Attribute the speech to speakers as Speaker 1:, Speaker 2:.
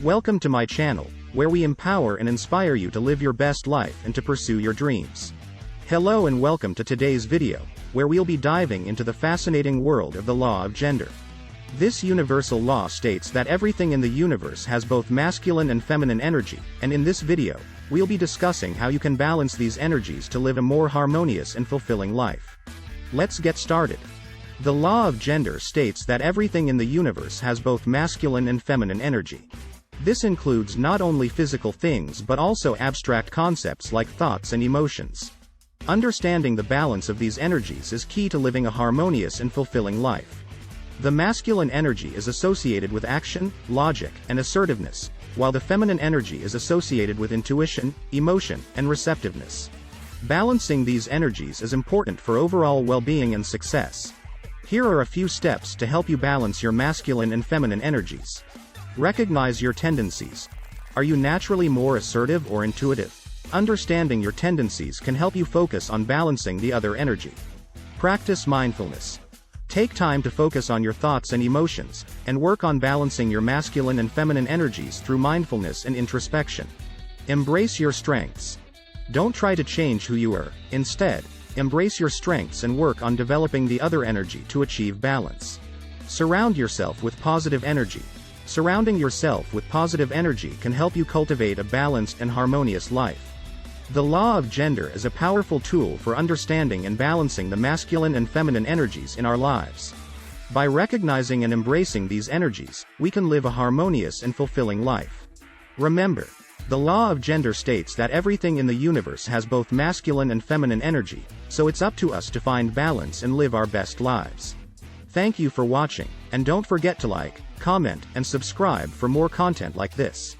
Speaker 1: Welcome to my channel, where we empower and inspire you to live your best life and to pursue your dreams. Hello and welcome to today's video, where we'll be diving into the fascinating world of the law of gender. This universal law states that everything in the universe has both masculine and feminine energy, and in this video, we'll be discussing how you can balance these energies to live a more harmonious and fulfilling life. Let's get started. The law of gender states that everything in the universe has both masculine and feminine energy. This includes not only physical things but also abstract concepts like thoughts and emotions. Understanding the balance of these energies is key to living a harmonious and fulfilling life. The masculine energy is associated with action, logic, and assertiveness, while the feminine energy is associated with intuition, emotion, and receptiveness. Balancing these energies is important for overall well-being and success. Here are a few steps to help you balance your masculine and feminine energies. Recognize your tendencies. Are you naturally more assertive or intuitive? Understanding your tendencies can help you focus on balancing the other energy. Practice mindfulness. Take time to focus on your thoughts and emotions, and work on balancing your masculine and feminine energies through mindfulness and introspection. Embrace your strengths. Don't try to change who you are. Instead, embrace your strengths and work on developing the other energy to achieve balance. Surround yourself with positive energy. Surrounding yourself with positive energy can help you cultivate a balanced and harmonious life. The law of gender is a powerful tool for understanding and balancing the masculine and feminine energies in our lives. By recognizing and embracing these energies, we can live a harmonious and fulfilling life. Remember, the law of gender states that everything in the universe has both masculine and feminine energy, so it's up to us to find balance and live our best lives. Thank you for watching, and don't forget to like, comment, and subscribe for more content like this.